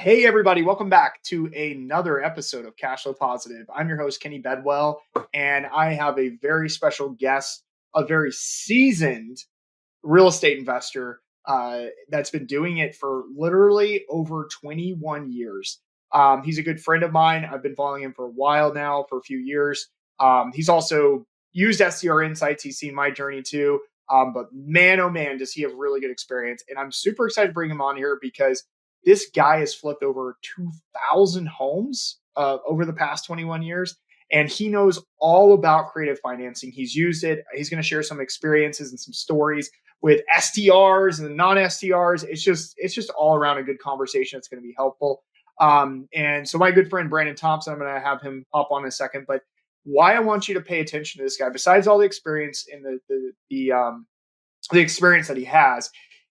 Hey, everybody, welcome back to another episode of Cash Flow Positive. I'm your host, Kenny Bedwell, and I have a very special guest, a very seasoned real estate investor that's been doing it for literally over 21 years. He's a good friend of mine. I've been following him for a while now, for a few years. He's also used STR insights. He's seen my journey too. But man, oh man, does he have really good experience. And I'm super excited to bring him on here because this guy has flipped over 2,000 homes over the past 21 years. And he knows all about creative financing. He's used it. He's going to share some experiences and some stories with STRs and non-STRs. It's just all around a good conversation. It's going to be helpful. And so my good friend Brandon Thompson, I'm going to have him hop on in a second. But why I want you to pay attention to this guy, besides all the experience and the experience that he has,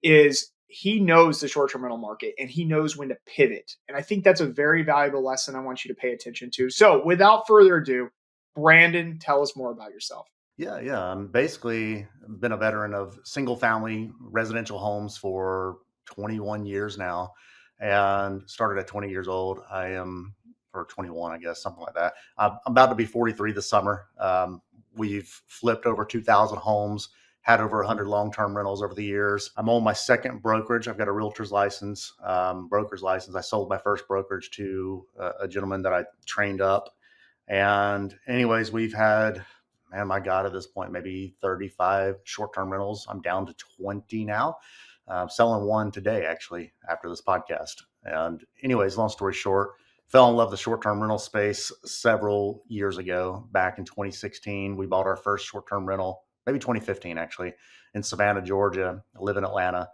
is he knows the short-term rental market and he knows when to pivot. And I think that's a very valuable lesson I want you to pay attention to. So without further ado, Brandon, tell us more about yourself. Yeah. I'm basically been a veteran of single family residential homes for 21 years now and started at 20 years old. I am, or 21, I guess, something like that. I'm about to be 43 this summer. We've flipped over 2,000 homes, had over 100 long-term rentals over the years. I'm on my second brokerage. I've got a realtor's license, broker's license. I sold my first brokerage to a gentleman that I trained up. And anyways, we've had, man, my God, at this point, maybe 35 short-term rentals. I'm down to 20 now. Selling one today, actually, after this podcast. And anyways, long story short, fell in love with the short-term rental space several years ago. Back in 2016, we bought our first short-term rental, maybe 2015, actually, in Savannah, Georgia. I live in Atlanta.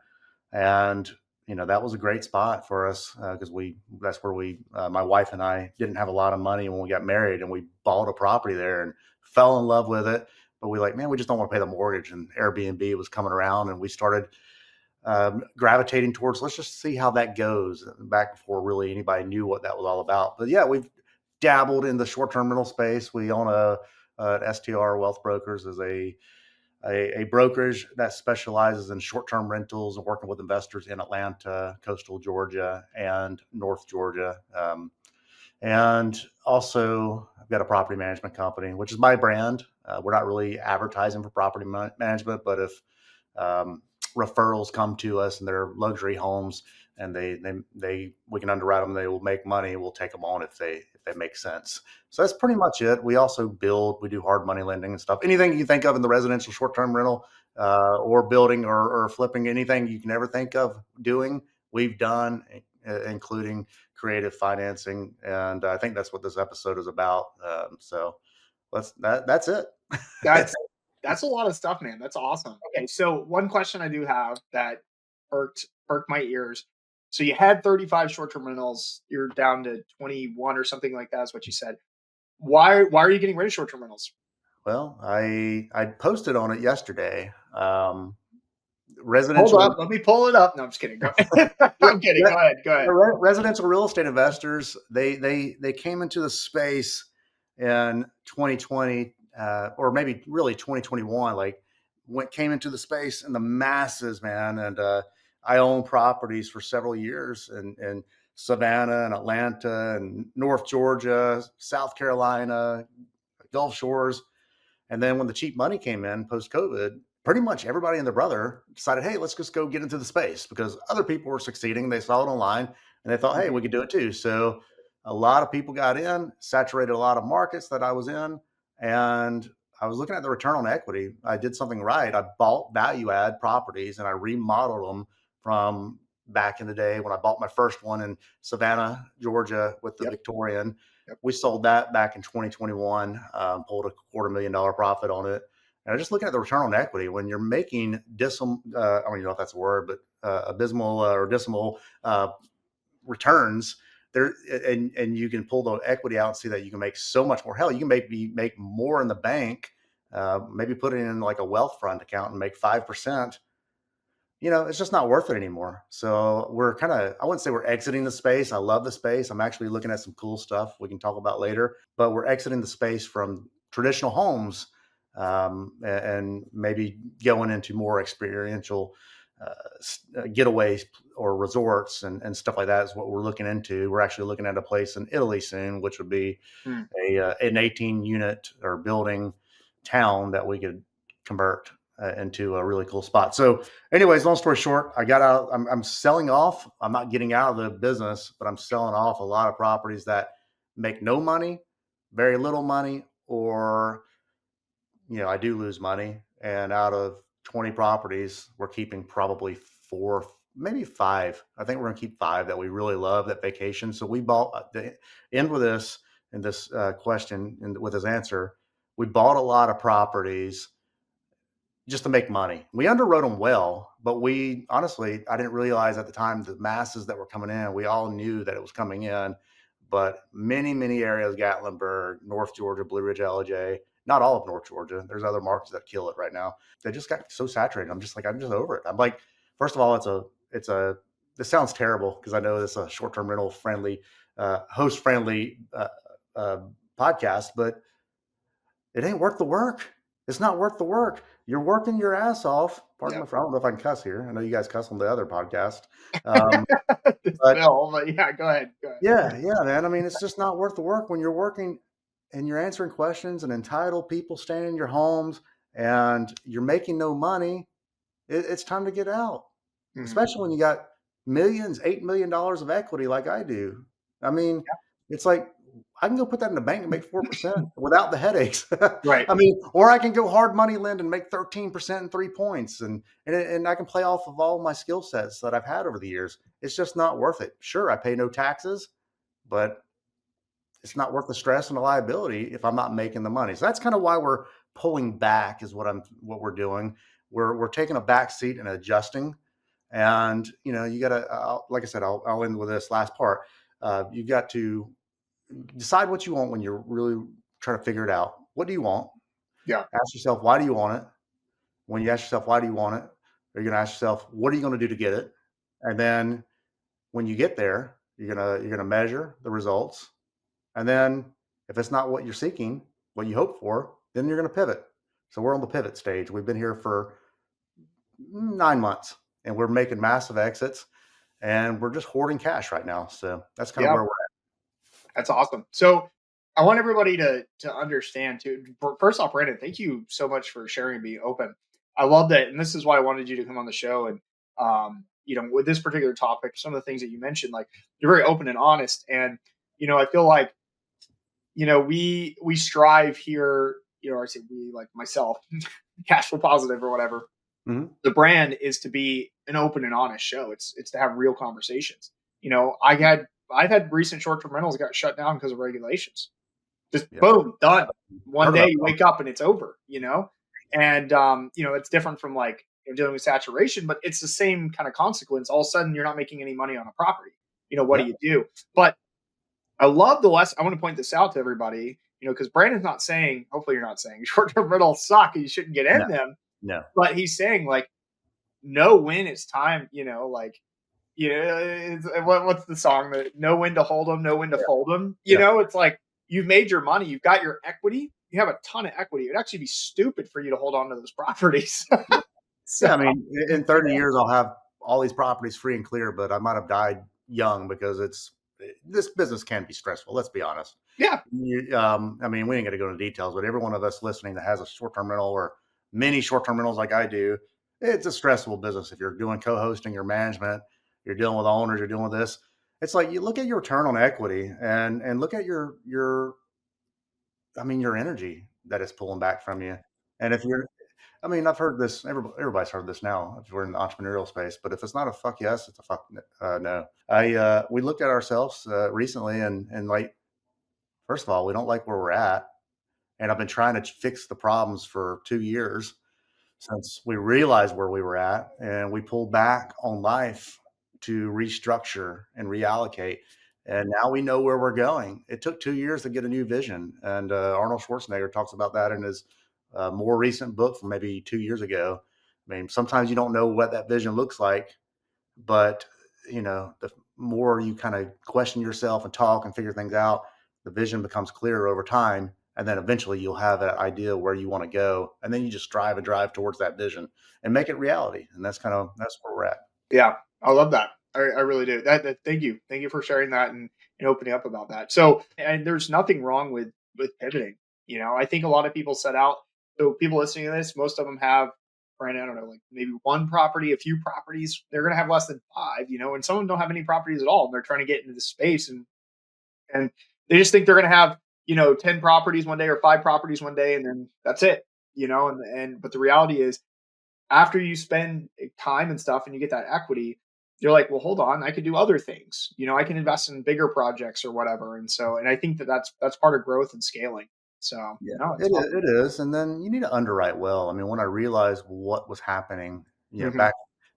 And that was a great spot for us because that's where my wife and I didn't have a lot of money when we got married, and we bought a property there and fell in love with it. But we just don't want to pay the mortgage, and Airbnb was coming around, and we started gravitating towards, let's just see how that goes, back before really anybody knew what that was all about. But yeah, we've dabbled in the short-term rental space. We own a STR Wealth Brokers as a brokerage that specializes in short-term rentals and working with investors in Atlanta, coastal Georgia, and North Georgia. And also, I've got a property management company, which is my brand. We're not really advertising for property management, but if referrals come to us and they're luxury homes and we can underwrite them, they will make money, we'll take them on if they make sense. So that's pretty much it. We also we do hard money lending and stuff. Anything you think of in the residential short-term rental or building or flipping, anything you can ever think of doing, we've done, including creative financing. And I think that's what this episode is about. So that's it. That's a lot of stuff, man. That's awesome. Okay, so one question I do have that perked my ears. So you had 35 short-term rentals. You're down to 21 or something like that is what you said. Why are you getting rid of short-term rentals? Well, I posted on it yesterday. Residential. Hold up, let me pull it up. No, I'm just kidding. I'm kidding. Go ahead. Residential real estate investors, they came into the space in 2020, or maybe really 2021. Came into the space in the masses, man. And I own properties for several years in Savannah and Atlanta and North Georgia, South Carolina, Gulf Shores. And then when the cheap money came in post-COVID, pretty much everybody and their brother decided, hey, let's just go get into the space because other people were succeeding. They saw it online and they thought, hey, we could do it too. So a lot of people got in, saturated a lot of markets that I was in. And I was looking at the return on equity. I did something right. I bought value add properties and I remodeled them from back in the day when I bought my first one in Savannah, Georgia with the Victorian. Yep. We sold that back in 2021, pulled $250,000 profit on it. And just looking at the return on equity, when you're making I don't even know if that's a word, but abysmal or dismal returns there, and you can pull the equity out and see that you can make so much more. Hell, you can make more in the bank, maybe put it in like a wealth fund account and make 5%. It's just not worth it anymore. So we're I wouldn't say we're exiting the space. I love the space. I'm actually looking at some cool stuff we can talk about later, but we're exiting the space from traditional homes and maybe going into more experiential getaways or resorts and stuff like that is what we're looking into. We're actually looking at a place in Italy soon, which would be Hmm. an 18 unit or building town that we could convert into a really cool spot. So anyways, long story short, I got out, I'm selling off. I'm not getting out of the business, but I'm selling off a lot of properties that make no money, very little money, or, I do lose money. And out of 20 properties, we're keeping probably four, maybe five. I think we're going to keep five that we really love that vacation. So we bought the end with this in this question and with his answer. We bought a lot of properties just to make money. We underwrote them well, but we honestly, I didn't realize at the time the masses that were coming in. We all knew that it was coming in, but many areas, Gatlinburg, North Georgia, Blue Ridge, LJ, not all of North Georgia. There's other markets that kill it right now. They just got so saturated. I'm just over it. I'm like, first of all, this sounds terrible because I know it's a short-term rental friendly, host friendly podcast, but it ain't worth the work. It's not worth the work. You're working your ass off. Pardon Yeah. me, I don't know if I can cuss here. I know you guys cuss on the other podcast. Um, but No, but yeah, go ahead. yeah, man. I mean, it's just not worth the work when you're working and you're answering questions and entitled people staying in your homes and you're making no money. It's time to get out, Mhm. especially when you got millions, $8 million of equity like I do. I mean, it's like I can go put that in the bank and make 4% without the headaches. Right. I mean, or I can go hard money lend and make 13% in 3 points, and I can play off of all my skill sets that I've had over the years. It's just not worth it. Sure, I pay no taxes, but it's not worth the stress and the liability if I'm not making the money. So that's kind of why we're pulling back is what we're doing. We're taking a back seat and adjusting. And you got to, like I said, I'll end with this last part. You got to decide what you want when you're really trying to figure it out. What do you want? Yeah. Ask yourself, why do you want it? When you ask yourself, why do you want it? You're going to ask yourself, what are you going to do to get it? And then when you get there, you're gonna measure the results. And then if it's not what you're seeking, what you hope for, then you're going to pivot. So we're on the pivot stage. We've been here for 9 months and we're making massive exits and we're just hoarding cash right now. So that's kind of Yeah. where we're That's awesome. So I want everybody to understand too. First off, Brandon, thank you so much for sharing and being open. I love that, and this is why I wanted you to come on the show. And with this particular topic, some of the things that you mentioned, like you're very open and honest. And I feel like we strive here. Or I say we, like myself, cash flow positive or whatever. at. The brand is to be an open and honest show. It's to have real conversations. I've had recent short term rentals got shut down because of regulations. Just Yeah. boom, done. One Heard day about you that. wake up and it's over. And it's different from like dealing with saturation, but it's the same kind of consequence. All of a sudden, you're not making any money on a property. What do Yeah. you do? But I love the lesson. I want to point this out to everybody. Because Brandon's not saying. Hopefully, you're not saying short term rentals suck and you shouldn't get No, in them. no. But he's saying like know when it's time, like, what's the song that know when to hold them, know when to Yeah. fold them? Yeah. It's like you've made your money, you've got your equity, you have a ton of equity. It'd actually be stupid for you to hold on to those properties. So, Yeah. I mean, in 30 years, I'll have all these properties free and clear, but I might have died young because this business can be stressful. Let's be honest. yeah, I mean, we ain't going to go into details, but every one of us listening that has a short-term rental or many short-term rentals like I do, it's a stressful business. If you're doing co-hosting or management, you're dealing with owners, you're dealing with this. It's like you look at your return on equity and look at your energy that it's pulling back from you. And if you're, I mean, I've heard this. Everybody's heard this now. If we're in the entrepreneurial space, but if it's not a fuck yes, it's a fuck no. We looked at ourselves recently, and like, first of all, we don't like where we're at, and I've been trying to fix the problems for 2 years since we realized where we were at, and we pulled back on life to restructure and reallocate. And now we know where we're going. It took 2 years to get a new vision, and Arnold Schwarzenegger talks about that in his more recent book from maybe 2 years ago. I mean, sometimes you don't know what that vision looks like, but the more you kind of question yourself and talk and figure things out, the vision becomes clearer over time. and then eventually you'll have that idea where you want to go, and then you just strive and drive towards that vision and make it reality. And that's where we're at. Yeah, I love that. I really do. Thank you. Thank you for sharing that and opening up about that. So, and there's nothing wrong with pivoting. I think a lot of people set out. So people listening to this, most of them have, Brandon, I don't know, like maybe one property, a few properties. They're going to have less than five, and some of them don't have any properties at all. And they're trying to get into the space, and they just think they're going to have 10 properties one day or five properties one day, and then that's it. But the reality is, after you spend time and stuff and you get that equity, you're like, well, hold on, I could do other things. I can invest in bigger projects or whatever. And I think that's part of growth and scaling. So Yeah, no, it's awesome. it is. And then you need to underwrite well. I mean, when I realized what was happening, Hmm.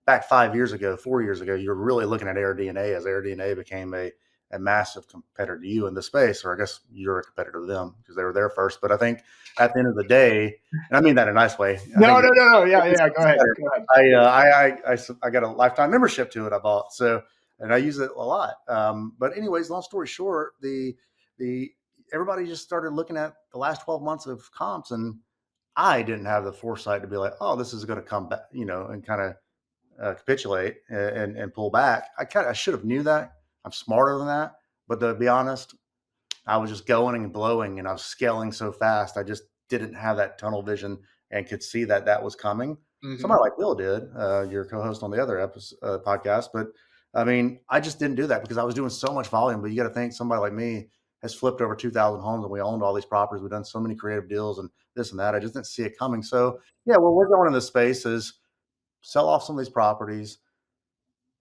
back 5 years ago, 4 years ago, you were really looking at AirDNA as AirDNA became a massive competitor to you in the space, or I guess you're a competitor to them because they were there first. But I think at the end of the day, and I mean that in a nice way, I No, think no, no, no. Yeah, it's yeah. Go ahead. better. Go ahead. I got a lifetime membership to it. I bought and I use it a lot. But anyways, long story short, the everybody just started looking at the last 12 months of comps, and I didn't have the foresight to be like, oh, this is going to come back, and kind of capitulate and pull back. I should have knew that. I'm smarter than that. But to be honest, I was just going and blowing, and I was scaling so fast. I just didn't have that tunnel vision and could see that that was coming. Hmm. Somebody like Bill did, your co-host on the other episode, podcast. But I mean, I just didn't do that because I was doing so much volume. But you got to think somebody like me has flipped over 2,000 homes, and we owned all these properties. We've done so many creative deals and this and that. I just didn't see it coming. So yeah, well, we're going in this space is sell off some of these properties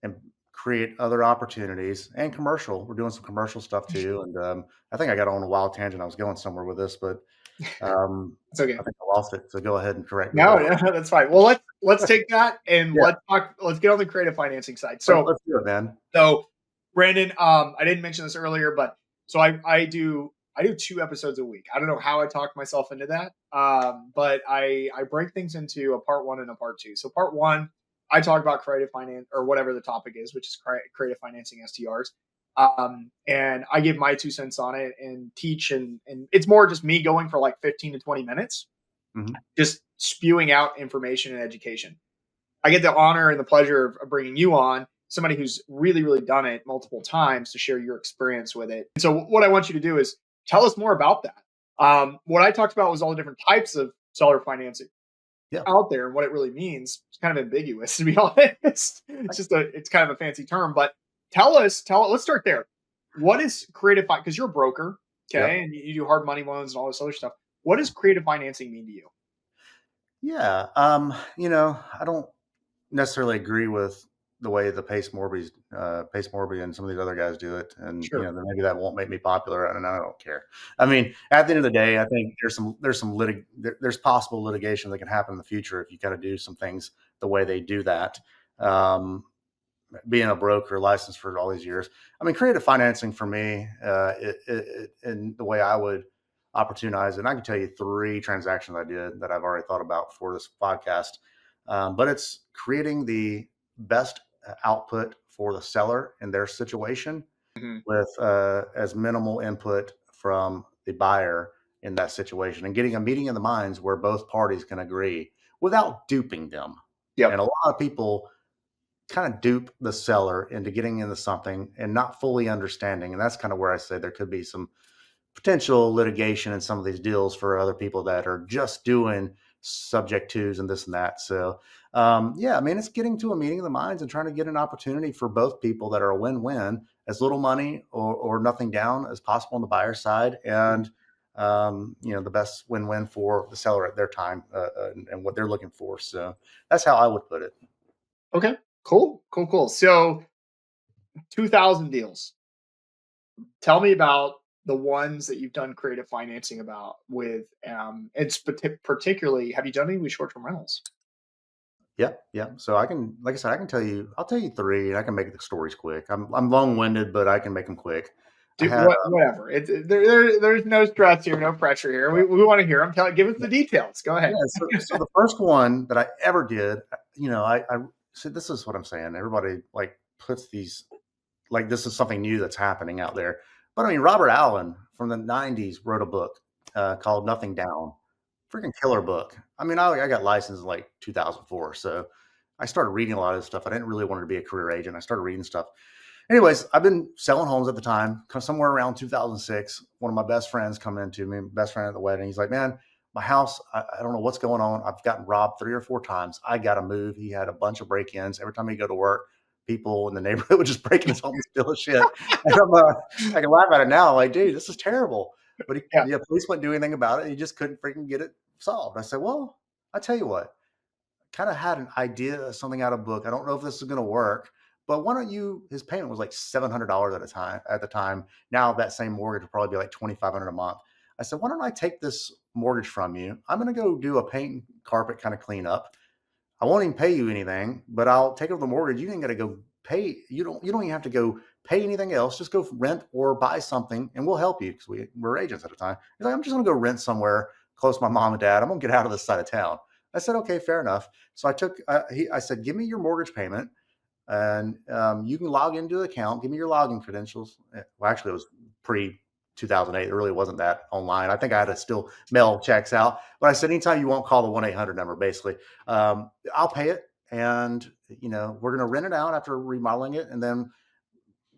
and create other opportunities and commercial. We're doing some commercial stuff too. And I think I got on a wild tangent. I was going somewhere with this, but It's okay. I think I lost it. So go ahead and correct me. No, But no, that's fine. Well, let's take that and yeah, let's get on the creative financing side. So let's do it, man. So, Brandon, I didn't mention this earlier, but so I do 2 episodes a week. I don't know how I talked myself into that, but I break things into a part one and a part two. So, part one, I talk about creative finance or whatever the topic is, which is creative financing STRs, and I give my 2 cents on it and teach, and it's more just me going for like 15 to 20 minutes, Hmm. just spewing out information and education. I get the honor and the pleasure of bringing you on, somebody who's really, really done it multiple times, to share your experience with it. And so, what I want you to do is tell us more about that. What I talked about was all the different types of seller financing Yeah. out there and what it really means. It's kind of ambiguous, to be honest. It's kind of a fancy term, but let's start there. What is creative? Because you're a broker, okay, Yep. and you do hard money loans and all this other stuff. What does creative financing mean to you? Yeah. I don't necessarily agree with the way the Pace Morby and some of these other guys do it. And, Sure. then maybe that won't make me popular. And I don't care. I mean, at the end of the day, I think there's possible litigation that can happen in the future if you kind of do some things the way they do that. Um, Being a broker licensed for all these years. I mean, creative financing for me, in the way I would opportunize it, and I can tell you 3 transactions I did that I've already thought about for this podcast. But it's creating the best output for the seller in their situation Hmm. with as minimal input from the buyer in that situation, and getting a meeting of the minds where both parties can agree without duping them. And Yep. a lot of people kind of dupe the seller into getting into something and not fully understanding. And that's kind of where I say there could be some potential litigation in some of these deals for other people that are just doing subject twos and this and that. So, yeah, I mean, it's getting to a meeting of the minds and trying to get an opportunity for both people that are a win-win, as little money or nothing down as possible on the buyer side. And, the best win-win for the seller at their time and what they're looking for. So that's how I would put it. Okay. Cool. Cool. Cool. So 2,000 deals. Tell me about the ones that you've done creative financing about with, it's particularly, have you done any with short-term rentals? Yeah, yeah. So I can, like I said, I'll tell you 3 and I can make the stories quick. I'm long-winded, but I can make them quick. I Do had, whatever. There's no stress here, no pressure here. We want to hear them. Give us the details. Go yeah. ahead. So the first one that I ever did, I said, this is what I'm saying. Everybody like puts these, like, this is something new that's happening out there. But I mean, Robert Allen from the 90s wrote a book. called Nothing Down. Freaking killer book. I mean, I got licensed in like 2004, so I started reading a lot of this stuff. I didn't really want to be a career agent. I started reading stuff. Anyways, I've been selling homes at the time. Somewhere around 2006, one of my best friends come into me, best friend at the wedding. He's like, "Man, my house, I don't know what's going on. I've gotten robbed 3 or 4 times. I got to move." He had a bunch of break-ins. Every time he'd go to work, people in the neighborhood would just break in his home and steal his shit. And I can laugh at it now. I'm like, dude, this is terrible. But Yeah. police wouldn't do anything about it. He just couldn't freaking get it solved. I said, well, I tell you what, kind of had an idea of something out of book. I don't know if this is going to work, but why don't you? His payment was like $700 at the time. Now that same mortgage would probably be like 2,500 a month. I said, why don't I take this mortgage from you? I'm going to go do a paint and carpet kind of cleanup. I won't even pay you anything, but I'll take over the mortgage. You ain't got to go pay. You don't even have to go pay anything else. Just go rent or buy something, and we'll help you because we're agents at the time. He's like, I'm just going to go rent somewhere close to my mom and dad. I'm going to get out of this side of town. I said, okay, fair enough. So I said, give me your mortgage payment, and you can log into the account. Give me your login credentials. Well, actually, it was pre 2008. It really wasn't that online. I think I had to still mail checks out. But I said, anytime you won't call the 1-800 number, basically, I'll pay it. And, we're going to rent it out after remodeling it. And then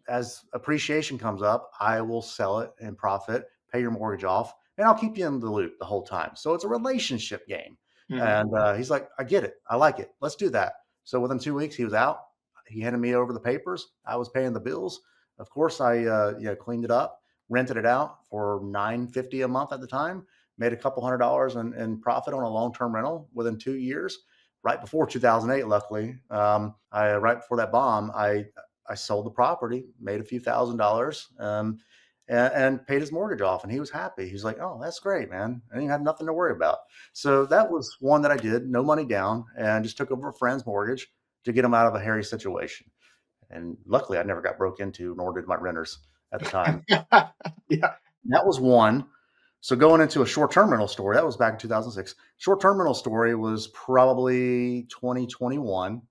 as appreciation comes up, I will sell it and profit, pay your mortgage off, and I'll keep you in the loop the whole time. So it's a relationship game. Mhm. And he's like, I get it. I like it. Let's do that. So within 2 weeks, he was out. He handed me over the papers. I was paying the bills. Of course, I cleaned it up, rented it out for $950 a month at the time. Made a couple $100 in profit on a long-term rental within 2 years. Right before 2008, luckily, right before that bomb, I sold the property, made a few $1,000s, and paid his mortgage off, and he was happy. He's like, "Oh, that's great, man. I didn't have nothing to worry about." So that was one that I did, no money down, and just took over a friend's mortgage to get him out of a hairy situation. And luckily, I never got broke into, nor did my renters at the time. Yeah. That was one. So going into a short-term rental story, that was back in 2006. Short-term rental story was probably 2021.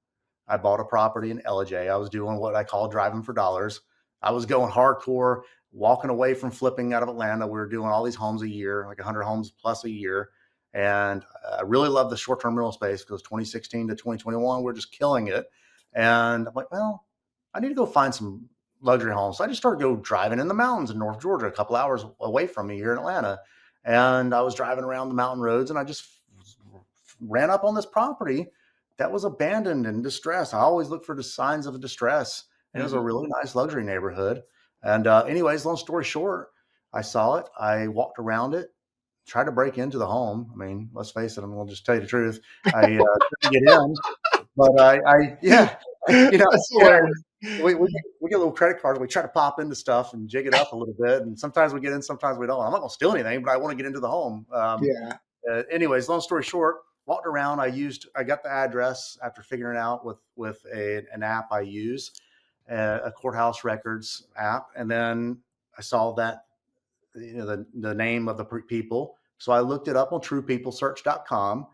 I bought a property in LJ. I was doing what I call driving for dollars. I was going hardcore, walking away from flipping out of Atlanta. We were doing all these homes a year, like 100 homes plus a year. And I really loved the short-term rental space because 2016 to 2021, we're just killing it. And I'm like, well, I need to go find some luxury homes. So I just started go driving in the mountains in North Georgia, a couple hours away from me here in Atlanta. And I was driving around the mountain roads and I just ran up on this property that was abandoned and distressed. I always look for the signs of distress. And it was a Mhm. really nice luxury neighborhood. And anyways, long story short, I saw it. I walked around it, tried to break into the home. I mean, let's face it, I'm going to just tell you the truth. I couldn't get in, but yeah, That's yeah, hilarious. we get little credit cards. We try to pop into stuff and jig it up a little bit. And sometimes we get in, sometimes we don't. I'm not going to steal anything, but I want to get into the home. Yeah. Anyways, long story short, walked around. I got the address after figuring it out with an app I use, a courthouse records app, and then I saw that the name of the people. So I looked it up on TruePeopleSearch.com,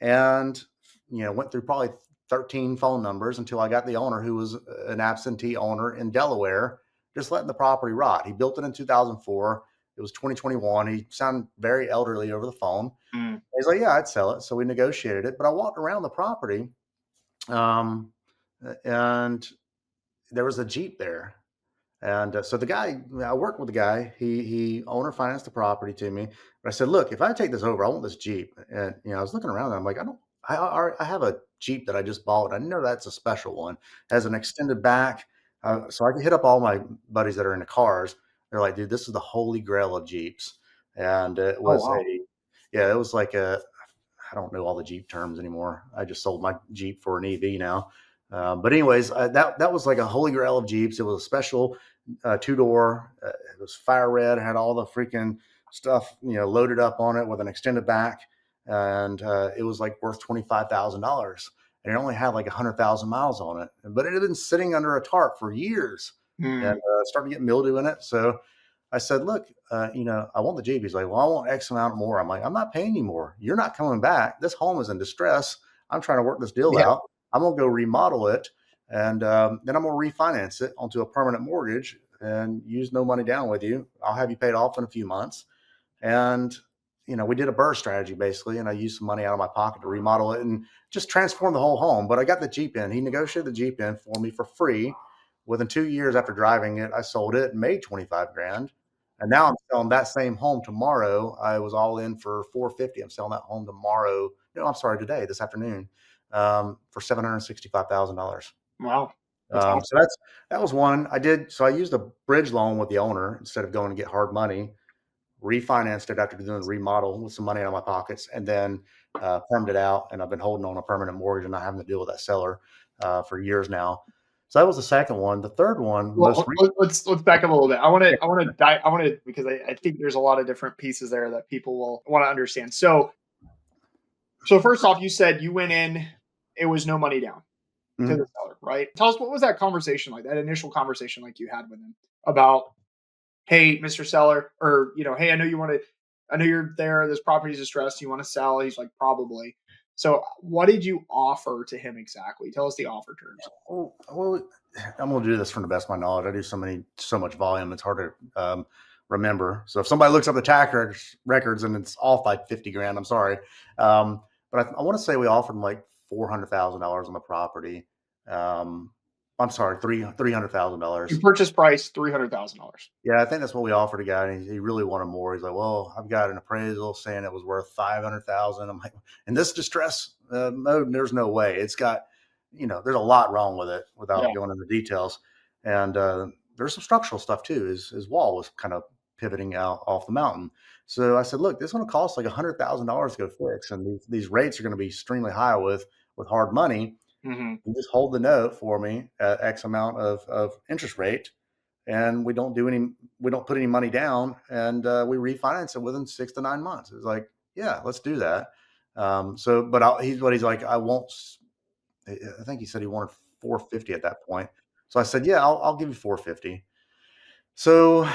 and went through probably 13 phone numbers until I got the owner, who was an absentee owner in Delaware, just letting the property rot. He built it in 2004. It was 2021. He sounded very elderly over the phone. Mm. He's like, yeah, I'd sell it. So we negotiated it. But I walked around the property, um, and there was a Jeep there. And so the guy, I worked with the guy. He owner financed the property to me. But I said, look, if I take this over, I want this Jeep. And I was looking around. And I'm like, I have a Jeep that I just bought. I know that's a special one. It has an extended back, so I can hit up all my buddies that are into cars. They're like, dude, this is the holy grail of Jeeps. And Oh wow. it was like I don't know all the Jeep terms anymore. I just sold my Jeep for an EV now. But anyways, that was like a holy grail of Jeeps. It was a special 2-door. It was fire red. Had all the freaking stuff loaded up on it with an extended back, and it was like worth $25,000. And it only had like 100,000 miles on it, but it had been sitting under a tarp for years, and Mm. started getting mildew in it. So I said, look, I want the Jeep. He's like, well, I want X amount more. I'm like, I'm not paying you more. You're not coming back. This home is in distress. I'm trying to work this deal Yeah. out. I'm going to go remodel it. And then I'm going to refinance it onto a permanent mortgage and use no money down with you. I'll have you paid off in a few months. And we did a BRRRR strategy basically, and I used some money out of my pocket to remodel it and just transform the whole home. But I got the Jeep in. He negotiated the Jeep in for me for free. Within 2 years after driving it, I sold it and made 25 grand. And now I'm selling that same home tomorrow. I was all in for 450. I'm selling that home tomorrow. No, I'm sorry, today, this afternoon, for $765,000. Wow. That's awesome. So that was one I did. So I used a bridge loan with the owner instead of going to get hard money, refinanced it after doing the remodel with some money out of my pockets, and then permed it out. And I've been holding on a permanent mortgage and not having to deal with that seller for years now. So that was the second one. The third one, Well, let's back up a little bit. I want to because I think there's a lot of different pieces there that people will want to understand. So first off, you said you went in, it was no money down to the seller, right? Tell us, what was that conversation like? That initial conversation like you had with him about, hey, Mr. Seller, or hey, I know you're there. This property's distressed. You want to sell? He's like, probably. So, what did you offer to him exactly? Tell us the offer terms. Well, I'm going to do this from the best of my knowledge. I do so much volume. It's hard to remember. So if somebody looks up the tax records and it's off by 50 grand, I'm sorry. But I want to say we offered him like $400,000 on the property. I'm sorry, $300,000. Your purchase price, $300,000. Yeah, I think that's what we offered a guy, and he really wanted more. He's like, "Well, I've got an appraisal saying it was worth 500,000." I'm like, "In this distress mode, there's no way. It's got, there's a lot wrong with it without going into details, and there's some structural stuff too. His wall was kind of pivoting out off the mountain. So I said, "Look, this is going to cost like $100,000 to go fix, and these rates are going to be extremely high with hard money. Mm-hmm. You just hold the note for me at X amount of interest rate." And we don't put any money down, and we refinance it within 6 to 9 months. It's like, yeah, let's do that. He's like, I won't. I think he said he wanted 450 at that point. So I said, yeah, I'll give you 450. So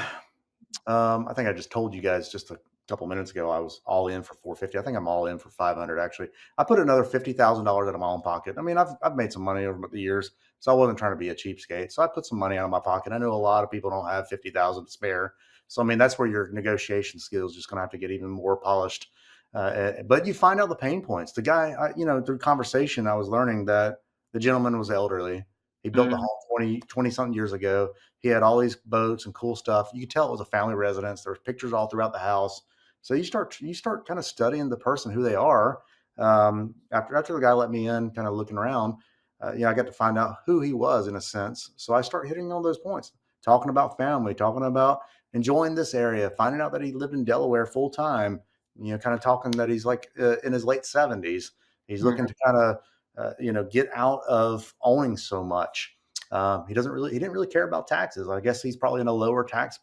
I think I just told you guys just a couple minutes ago I was all in for 450. I think I'm all in for 500 actually. I put another $50,000 out of my own pocket. I mean, I've made some money over the years, so I wasn't trying to be a cheapskate. So I put some money out of my pocket. I know a lot of people don't have 50,000 to spare. So I mean, that's where your negotiation skills just going to have to get even more polished. But you find out the pain points. The guy, through conversation, I was learning that the gentleman was elderly. He built the home 20 something years ago. He had all these boats and cool stuff. You could tell it was a family residence. There was pictures all throughout the house. So you start kind of studying the person, who they are. After the guy let me in, kind of looking around, I got to find out who he was in a sense. So I start hitting on those points, talking about family, talking about enjoying this area, finding out that he lived in Delaware full time. Kind of talking that he's like in his late 70s. He's looking to kind of get out of owing so much. He didn't really care about taxes. I guess he's probably in a lower tax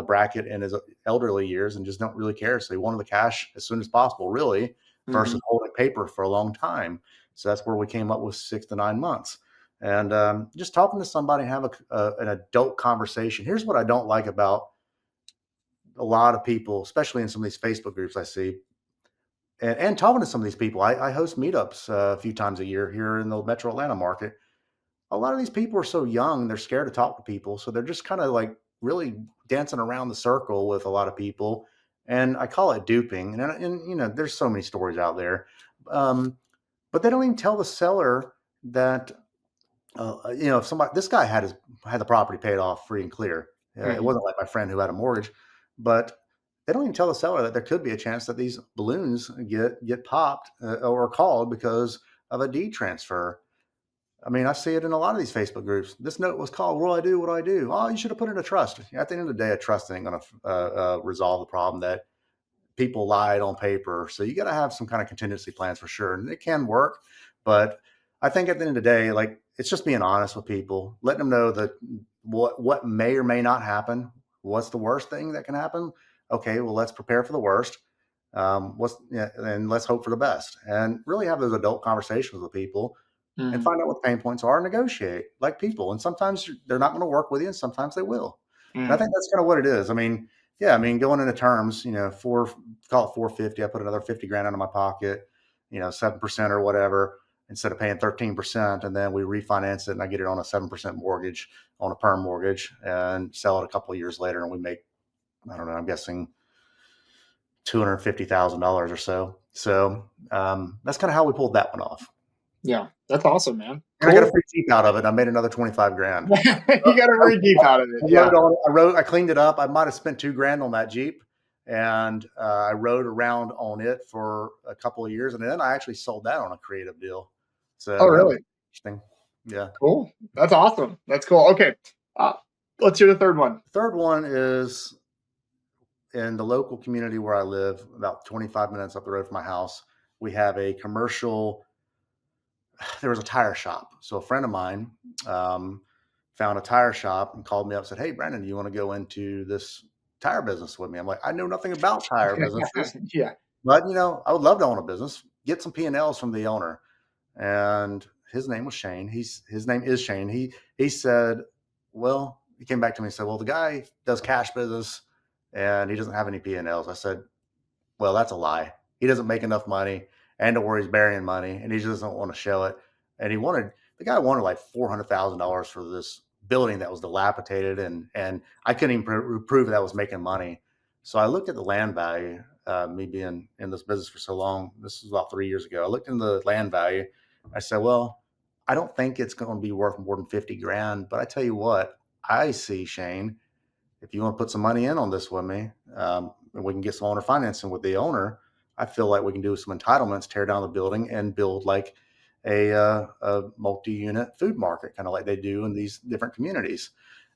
bracket in his elderly years and just don't really care. So he wanted the cash as soon as possible, really, versus holding paper for a long time. So that's where we came up with 6 to 9 months. And just talking to somebody, have an adult conversation. Here's what I don't like about a lot of people, especially in some of these Facebook groups I see, and talking to some of these people. I host meetups a few times a year here in the Metro Atlanta market. A lot of these people are so young, they're scared to talk to people. So they're just kind of like really dancing around the circle with a lot of people. And I call it duping. And there's so many stories out there. But they don't even tell the seller that, if this guy had the property paid off free and clear. It wasn't like my friend who had a mortgage, but they don't even tell the seller that there could be a chance that these balloons get popped or called because of a deed transfer. I mean, I see it in a lot of these Facebook groups. This note was called. What do I do? What do I do? Oh, you should have put in a trust. At the end of the day, a trust ain't going to resolve the problem that people lied on paper. So you got to have some kind of contingency plans for sure. And it can work. But I think at the end of the day, like, it's just being honest with people, letting them know that what may or may not happen. What's the worst thing that can happen? Okay, well, let's prepare for the worst. And let's hope for the best. And really have those adult conversations with people. And find out what the pain points are and negotiate like people. And sometimes they're not going to work with you, and sometimes they will. And I think that's kind of what it is. I mean, going into terms, call it 450. I put another 50 grand out of my pocket, 7% or whatever, instead of paying 13%. And then we refinance it and I get it on a 7% mortgage, on a perm mortgage, and sell it a couple of years later. And we make, I don't know, I'm guessing $250,000 or so. So that's kind of how we pulled that one off. Yeah, that's awesome, man. And I got a Cool. free Jeep out of it. I made another 25 grand. You got a very deep out of it. Yeah. I cleaned it up. I might have spent $2,000 on that Jeep, and I rode around on it for a couple of years, and then I actually sold that on a creative deal. So Oh, that was really? interesting. Yeah. Cool. That's awesome. That's cool. Okay. Let's hear the third one. The third one is in the local community where I live, about 25 minutes up the road from my house. We have a commercial. There was a tire shop. So a friend of mine found a tire shop and called me up and said, "Hey, Brandon, do you want to go into this tire business with me?" I'm like, "I know nothing about tire businesses, Yeah. but I would love to own a business, get some P&Ls from the owner." And his name was Shane. His name is Shane. He said, well, he came back to me and said, "Well, the guy does cash business and he doesn't have any P&Ls." I said, "Well, that's a lie. He doesn't make enough money, and or he's burying money, and he just doesn't want to show it." And the guy wanted like $400,000 for this building that was dilapidated, and I couldn't even prove that was making money. So I looked at the land value. Me being in this business for so long, this was about 3 years ago. I looked into the land value. I said, "Well, I don't think it's going to be worth more than 50 grand, but I tell you what, I see, Shane, if you want to put some money in on this with me, and we can get some owner financing with the owner, I feel like we can do some entitlements, tear down the building, and build like a multi-unit food market, kind of like they do in these different communities."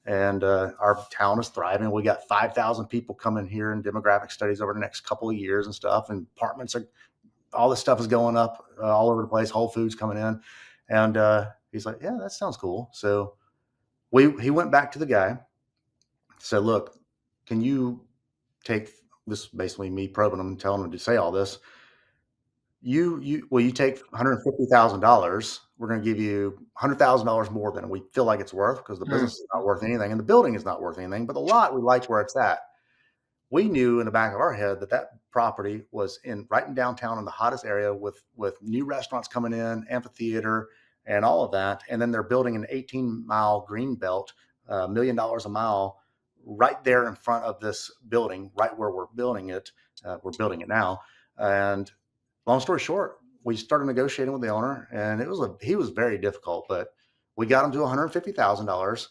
And our town is thriving. We got 5,000 people coming here in demographic studies over the next couple of years and stuff. And apartments all this stuff is going up all over the place. Whole Foods coming in, and he's like, "Yeah, that sounds cool." So he went back to the guy, said, "Look, can you take this?" Basically me probing him and telling him to say all this. You take $150,000. We're going to give you $100,000 more than we feel like it's worth, because the business is not worth anything and the building is not worth anything, but the lot, we like where it's at. We knew in the back of our head that that property was right in downtown in the hottest area with new restaurants coming in, amphitheater, and all of that. And then they're building an 18-mile green belt, $1 million a mile, right there in front of this building, right where we're building it. We're building it now. And long story short, we started negotiating with the owner, and he was very difficult, but we got him to $150,000,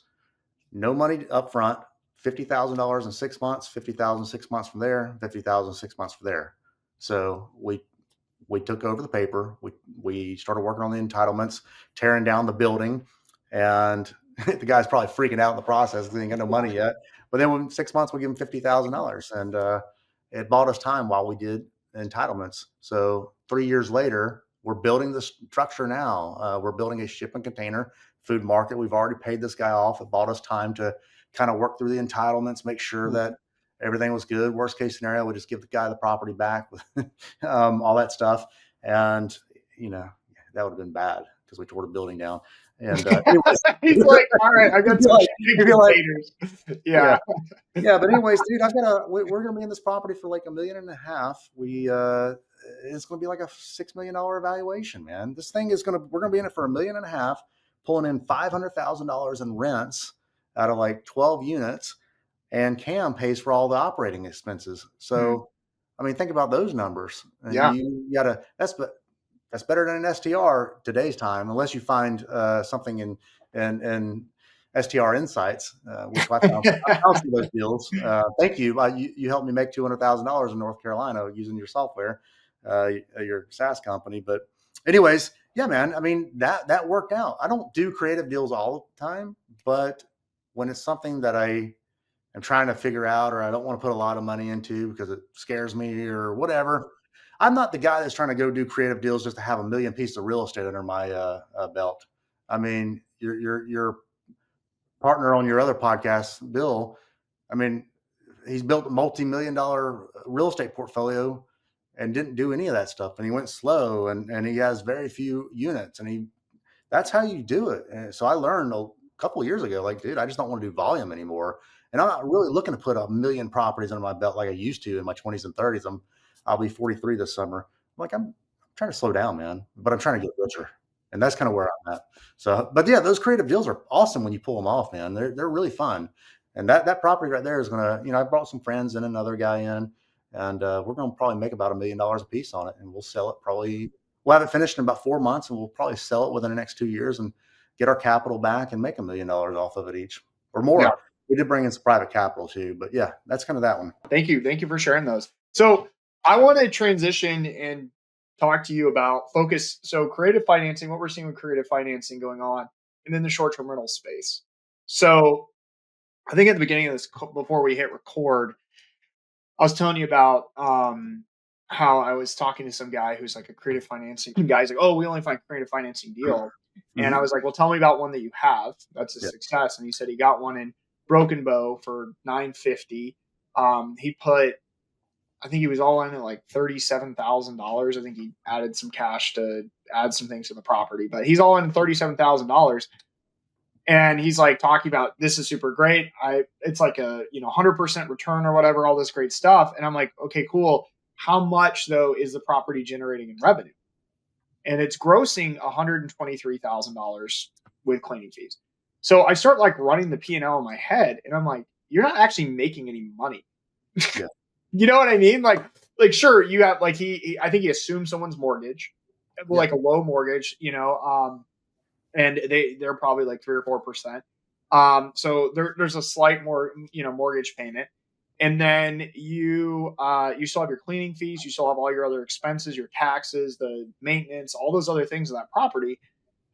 no money up front, $50,000 in 6 months, 50,000 6 months from there, 50,000 6 months from there. So we took over the paper. We started working on the entitlements, tearing down the building, and the guy's probably freaking out in the process because he ain't got no money yet. But then in 6 months, we give him $50,000, and it bought us time while we did entitlements. So 3 years later, we're building the structure now. We're building a shipping container food market. We've already paid this guy off. It bought us time to kind of work through the entitlements, make sure that everything was good. Worst case scenario, we just give the guy the property back with all that stuff. And, that would have been bad because we tore the building down. And anyways, he's like, "All right, I got some containers." Yeah. Yeah. But anyways, dude, we're going to be in this property for like $1.5 million. It's going to be like a $6 million valuation, man. This thing we're going to be in it for $1.5 million, pulling in $500,000 in rents out of like 12 units, and Cam pays for all the operating expenses. So, I mean, think about those numbers. And Yeah. that's better than an STR today's time, unless you find something in STR Insights, which I found some of those deals. Thank you. You helped me make $200,000 in North Carolina using your software, your SaaS company. But anyways, yeah, man, I mean, that worked out. I don't do creative deals all the time, but when it's something that I am trying to figure out, or I don't want to put a lot of money into because it scares me or whatever, I'm not the guy that's trying to go do creative deals just to have 1 million pieces of real estate under my belt. I mean, your partner on your other podcast, Bill, I mean, he's built a multi-million-dollar real estate portfolio and didn't do any of that stuff. And he went slow, and he has very few units, and that's how you do it. And so I learned a couple of years ago, like, dude, I just don't want to do volume anymore. And I'm not really looking to put 1 million properties under my belt like I used to in my 20s and 30s. I'll be 43 this summer. I'm trying to slow down, man, but I'm trying to get richer. And that's kind of where I'm at. So, but yeah, those creative deals are awesome when you pull them off, man. They're really fun. And that property right there is going to, I brought some friends and another guy in, and we're going to probably make about $1 million a piece on it, and we'll sell it probably. We'll have it finished in about 4 months, and we'll probably sell it within the next 2 years and get our capital back and make $1 million off of it each or Yeah. more. We did bring in some private capital too, but yeah, that's kind of that one. Thank you. Thank you for sharing those. So I want to transition and talk to you about focus. So creative financing, what we're seeing with creative financing going on, and then the short-term rental space. So I think at the beginning of this, before we hit record, I was telling you about how I was talking to some guy who's like a creative financing guy. He's like, "Oh, we only find creative financing deal," and I Mm-hmm. was like, "Well, tell me about one that you have. That's a Yeah. success." And he said he got one in Broken Bow for 950. He put, I think he was all in at like $37,000. I think he added some cash to add some things to the property, but he's all in at $37,000. And he's like talking about this is super great. It's like a 100% return or whatever, all this great stuff. And I'm like, okay, cool. How much though is the property generating in revenue? And it's grossing $123,000 with cleaning fees. So I start like running the P&L in my head, and I'm like, you're not actually making any money. Yeah. You know what I mean? Like sure, you have like I think he assumed someone's mortgage, Yeah. like a low mortgage, and they're probably like 3 or 4%. So there's a slight more mortgage payment, and then you still have your cleaning fees, you still have all your other expenses, your taxes, the maintenance, all those other things of that property.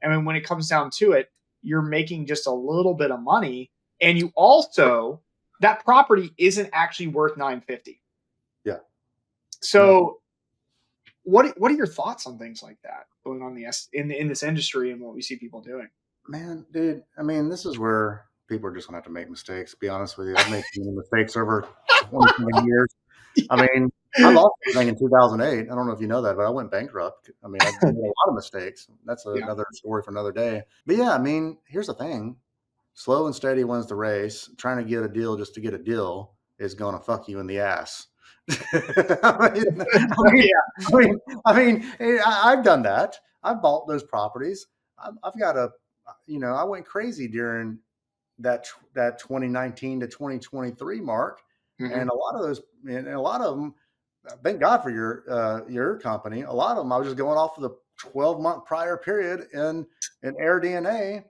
I mean, when it comes down to it, you're making just a little bit of money, and you also that property isn't actually worth 950. Yeah. No, So what are your thoughts on things like that going on in this industry and what we see people doing? man, dude. I mean, this is where people are just gonna have to make mistakes. To be honest with you, I've made too many mistakes over 27 years. I mean, I lost everything in 2008. I don't know if you know that, but I went bankrupt. I mean, I made a lot of mistakes. That's Yeah. another story for another day. But yeah, I mean, here's the thing: slow and steady wins the race. Trying to get a deal just to get a deal is going to fuck you in the ass. I mean, I mean, Yeah. I've done that. I've bought those properties. I've got I went crazy during that 2019 to 2023 mark, Mhm. and a lot of them. Thank God for your company. A lot of them, I was just going off of the 12-month prior period in Air DNA,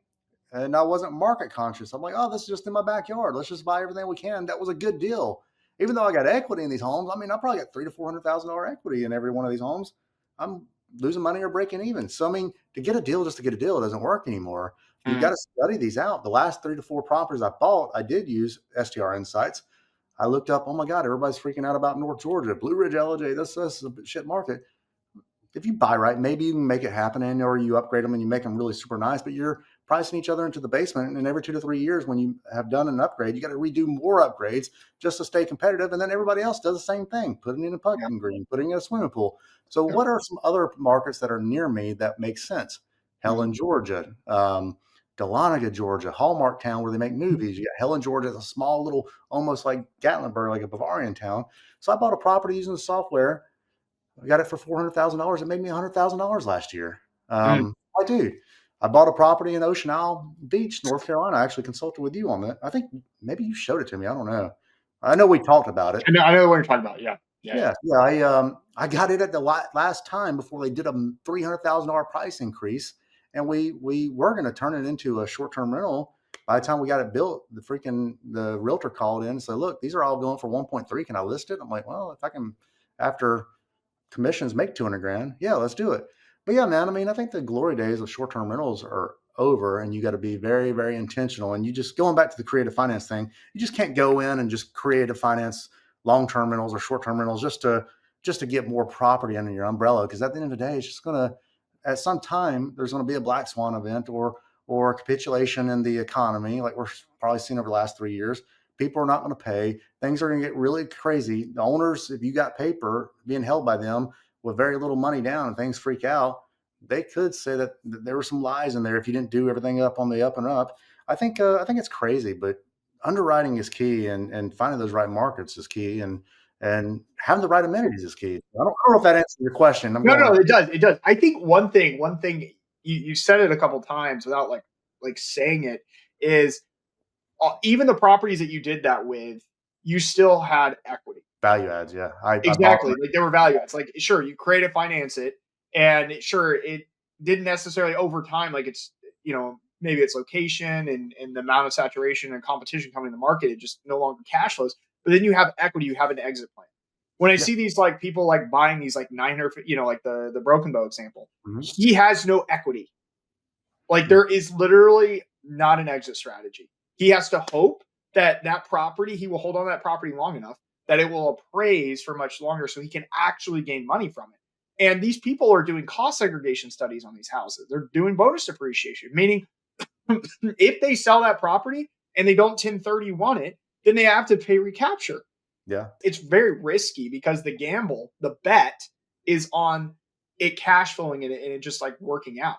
and I wasn't market conscious. I'm like, oh, this is just in my backyard. Let's just buy everything we can. That was a good deal. Even though I got equity in these homes, I mean, I probably got $300,000 to $400,000 equity in every one of these homes. I'm losing money or breaking even. So I mean, to get a deal just to get a deal, it doesn't work anymore. You got Mm. to study these out. The last 3 to 4 properties I bought, I did use STR Insights. I looked up, oh my God, everybody's freaking out about North Georgia, Blue Ridge, LJ. This is a shit market. If you buy right, maybe you can make it happen, and or you upgrade them and you make them really super nice. But you're pricing each other into the basement, and every 2 to 3 years, when you have done an upgrade, you got to redo more upgrades just to stay competitive. And then everybody else does the same thing, putting in a Yeah. putting green, putting in a swimming pool. So, Yep. what are some other markets that are near me that make sense? Mhm. Helen, Georgia, Dahlonega, Georgia, Hallmark Town, where they make movies. You got Helen, Georgia, it's a small little, almost like Gatlinburg, like a Bavarian town. So I bought a property using the software. I got it for $400,000. It made me $100,000 last year. Mm. Dude, I bought a property in Ocean Isle Beach, North Carolina. I actually consulted with you on that. I think maybe you showed it to me. I don't know. I know we talked about it. I know what you're talking about. Yeah. Yeah. Yeah. Yeah. I got it at the last time before they did a $300,000 price increase, and we were going to turn it into a short term rental. By the time we got it built, the realtor called in and said, "Look, these are all going for 1.3. Can I list it?" I'm like, "Well, if I can, after commissions make 200 grand. Yeah, let's do it." But yeah, man, I mean, I think the glory days of short-term rentals are over, and you got to be very, very intentional. And you just going back to the creative finance thing, you just can't go in and just creative finance long-term rentals or short-term rentals just to get more property under your umbrella. Because at the end of the day, it's just gonna at some time there's going to be a black swan event or a capitulation in the economy, like we're probably seen over the last 3 years. People are not going to pay. Things are going to get really crazy. The owners, if you got paper being held by them with very little money down and things freak out, they could say that there were some lies in there if you didn't do everything up on the up and up. I think it's crazy, but underwriting is key, and finding those right markets is key, and having the right amenities is key. I don't know if that answers your question. I'm No, going no, like, it does. It does. I think one thing you said it a couple times without like saying it is even the properties that you did that with, you still had equity. value adds. Yeah. I bought Exactly. Like, they were value adds. Like, sure, you create it, finance it, and sure, it didn't necessarily over time, like, it's, maybe it's location and the amount of saturation and competition coming in the market, it just no longer cash flows. But then you have equity, you have an exit plan. When I yeah. see these, like, people like buying these like 900, like the Broken Bow example, Mhm. he has no equity. Like, Mm. there is literally not an exit strategy. He has to hope that property, he will hold on to that property long enough that it will appraise for much longer so he can actually gain money from it. And these people are doing cost segregation studies on these houses. They're doing bonus depreciation, meaning if they sell that property and they don't 1031 it, then they have to pay recapture. Yeah. It's very risky because the bet is on it cash flowing and it just like working out.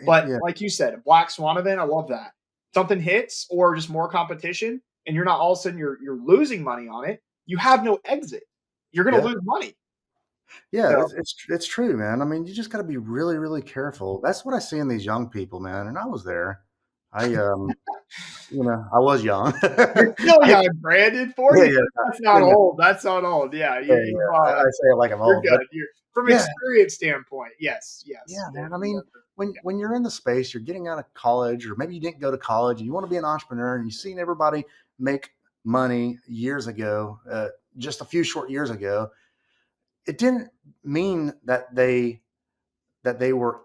But Yeah. like you said, a black swan event, I love that. Something hits or just more competition, and you're not all of a sudden you're losing money on it. You have no exit. You're going to Yeah. lose money. Yeah, So it's true, man. I mean, you just got to be really, really careful. That's what I see in these young people, man. And I was there. I, I was young. you're still I, young, Brandon. yeah, 40. yeah, That's yeah, not yeah, old. That's not old. Yeah, yeah, yeah. I say it like I'm you're old, but good. You're from yeah, experience standpoint. Yes, yes. yeah, You're, man. I you're mean, younger. when you're in the space, you're getting out of college, or maybe you didn't go to college, and you want to be an entrepreneur, and you've seen everybody make money years ago, just a few short years ago. It didn't mean that they were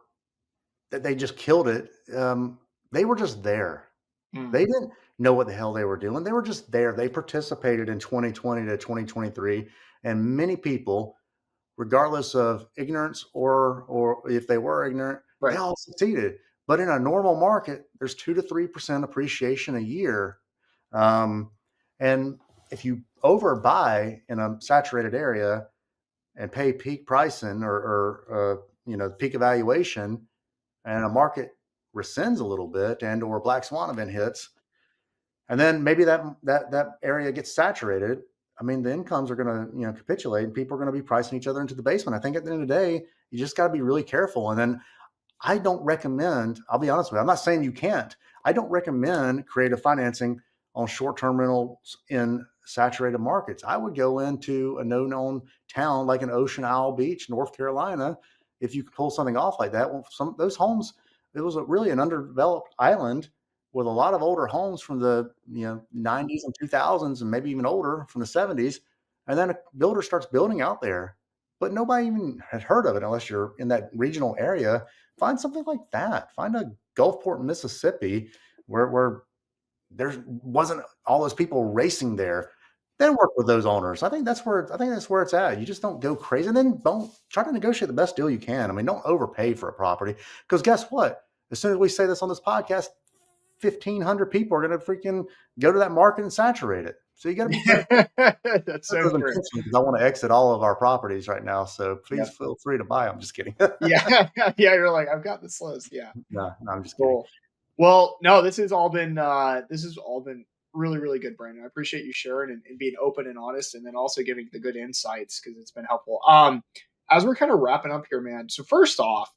that they just killed it. They were just there. Yeah. They didn't know what the hell they were doing. They were just there. They participated in 2020 to 2023, and many people, regardless of ignorance or if they were ignorant, they Right. all succeeded. But in a normal market, there's 2 to 3% appreciation a year, um, and if you overbuy in a saturated area and pay peak pricing or peak evaluation, and a market rescinds a little bit and or black swan event hits, and then maybe that area gets saturated. I mean, the incomes are going to capitulate, and people are going to be pricing each other into the basement. I think at the end of the day, you just got to be really careful. And then I don't recommend. I'll be honest with you. I'm not saying you can't. I don't recommend creative financing on short-term rentals in saturated markets. I would go into a no-known town like an Ocean Isle Beach, North Carolina, if you could pull something off like that. Well, some those homes, it was really an underdeveloped island with a lot of older homes from the 90s and 2000s, and maybe even older from the 70s. And then a builder starts building out there, but nobody even had heard of it unless you're in that regional area. Find something like that. Find a Gulfport, Mississippi, where there wasn't all those people racing there. Then work with those owners. I think that's where it's at. You just don't go crazy, and then don't try to negotiate the best deal you can. I mean, don't overpay for a property, because guess what? As soon as we say this on this podcast, 1,500 people are going to freaking go to that market and saturate it. So you got to be careful. That's so Those true. intentions, because I want to exit all of our properties right now. So please Yep. feel free to buy them. Just kidding. Yeah. Yeah. You're like, I've got this list. Yeah. No, I'm just kidding. Cool. Well, no, this has all been really, really good, Brandon. I appreciate you sharing and being open and honest, and then also giving the good insights because it's been helpful. As we're kind of wrapping up here, man. So first off,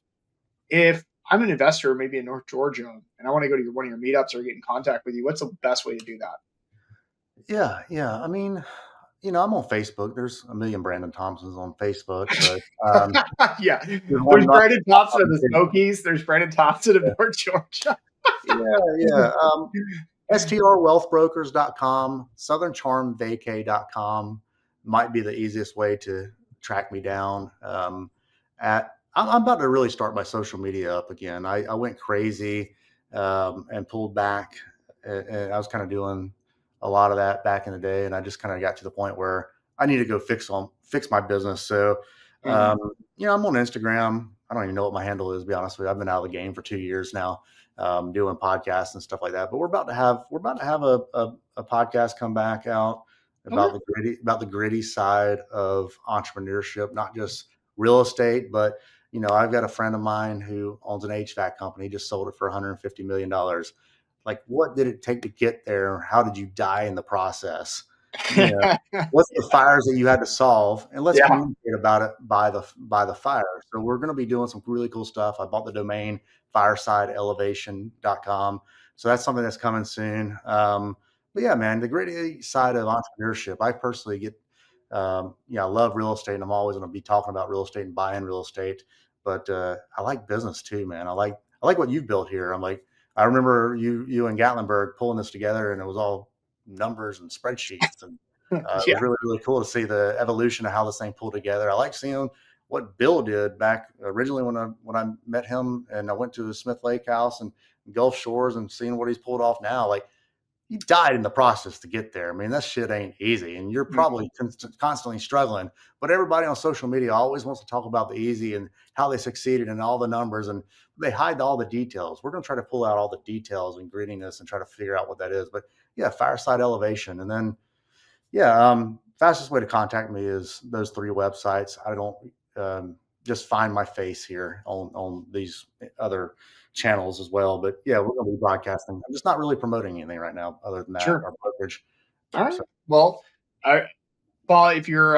if I'm an investor, maybe in North Georgia, and I want to go to one of your meetups or get in contact with you, what's the best way to do that? Yeah, yeah. I mean, I'm on Facebook. There's a million Brandon Thompsons on Facebook, but Yeah. there's There's one not. Brandon Thompson of the Smokies. There's Brandon Thompson of North Georgia. Yeah, yeah. STRwealthbrokers.com, southerncharmvacay.com might be the easiest way to track me down. I'm about to really start my social media up again. I went crazy and pulled back, and I was kind of doing a lot of that back in the day, and I just kind of got to the point where I need to go fix my business. So, Mhm. um, I'm on Instagram. I don't even know what my handle is, to be honest with you. I've been out of the game for 2 years now, doing podcasts and stuff like that. But we're about to have a podcast come back out Okay. about the gritty side of entrepreneurship, not just real estate, but I've got a friend of mine who owns an HVAC company, just sold it for $150 million. Like, what did it take to get there? How did you die in the process? You know, what's the fires that you had to solve, and let's Yeah. communicate about it by the fire. So we're going to be doing some really cool stuff. I bought the domain firesideelevation.com. So that's something that's coming soon. But yeah, man, the gritty side of entrepreneurship, I personally get I love real estate, and I'm always going to be talking about real estate and buying real estate. But I like business too, man. I like what you've built here. I remember you and Gatlinburg pulling this together, and it was all numbers and spreadsheets, and it Yeah. was really really cool to see the evolution of how this thing pulled together. I like seeing what Bill did back originally when I met him, and I went to the Smith Lake House and Gulf Shores, and seeing what he's pulled off now. Like, you died in the process to get there. I mean, that shit ain't easy, and you're Mhm. probably constantly struggling. But everybody on social media always wants to talk about the easy and how they succeeded and all the numbers, and they hide all the details. We're going to try to pull out all the details and grittiness and try to figure out what that is. But yeah, fireside elevation, and then fastest way to contact me is those 3 websites. I don't just find my face here on these other channels as well. But yeah, we're going to be broadcasting. I'm just not really promoting anything right now, other than that, Sure. our brokerage. All right. So Well, I follow if you're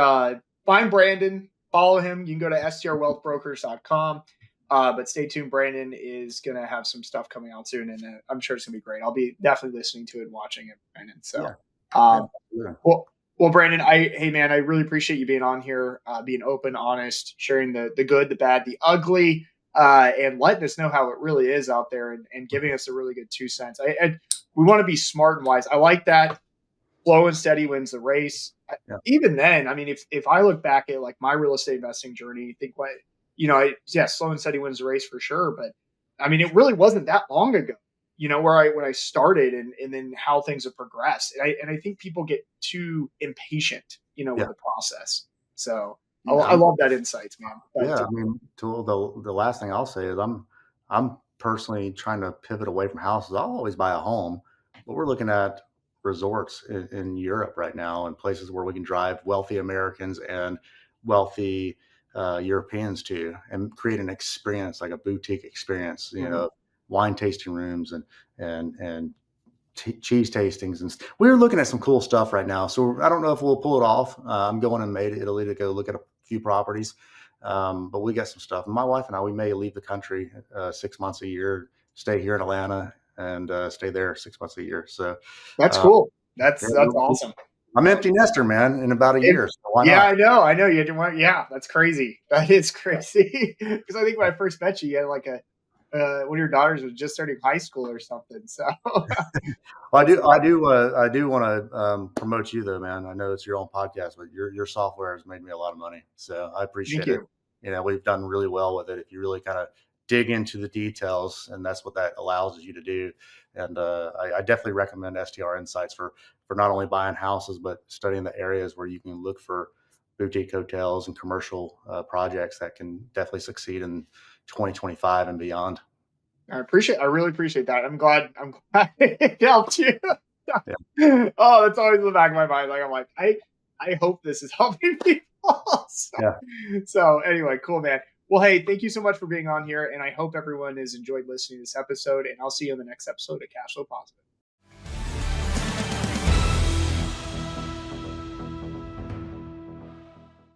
find Brandon, follow him. You can go to strwealthbrokers.com. But stay tuned. Brandon is gonna have some stuff coming out soon, and I'm sure it's gonna be great. I'll be definitely listening to it and watching it, Brandon. So, yeah, yeah, um, absolutely. well, Brandon, hey man, I really appreciate you being on here, being open, honest, sharing the good, the bad, the ugly, and letting us know how it really is out there, and giving us a really good 2 cents. We want to be smart and wise. I like that. Slow and steady wins the race. Yeah, Even then, I mean, if I look back at like my real estate investing journey, think what yeah, slow and steady wins the race for sure. But I mean, it really wasn't that long ago, where when I started, and then how things have progressed. And I think people get too impatient, with yeah, the process. So yeah. I love that insights, man. Yeah, I mean, to the last thing I'll say is I'm personally trying to pivot away from houses. I'll always buy a home, but we're looking at resorts in Europe right now, and places where we can drive wealthy Americans and wealthy Europeans to, and create an experience, like a boutique experience. Mhm. Wine tasting rooms and cheese tastings, and we were looking at some cool stuff right now. So I don't know if we'll pull it off. I'm going in May to Italy to go look at a few properties, but we got some stuff. My wife and I, we may leave the country 6 months a year, stay here in Atlanta, and stay there 6 months a year. So That's uh, cool. yeah, That's awesome. I'm empty nester, man, in about a It, year. So why yeah, not? I know. You had to want, yeah, that's crazy. That is crazy. Because I think when I first met you, you had like a one of your daughters was just starting high school or something. So Well, that's awesome. I do want to promote you though, man. I know it's your own podcast, but your software has made me a lot of money, so I Thank appreciate it. you. We've done really well with it. If you really kind of dig into the details, and that's what that allows you to do. And I definitely recommend STR Insights for not only buying houses, but studying the areas where you can look for boutique hotels and commercial projects that can definitely succeed in 2025 and beyond. I really appreciate that. I'm glad it helped you. Yeah, Oh, that's always in the back of my mind. Like I'm like, I hope this is helping people. so, yeah. so anyway, cool, man. Well, hey, thank you so much for being on here, and I hope everyone has enjoyed listening to this episode. And I'll see you in the next episode of Cash Flow Positive.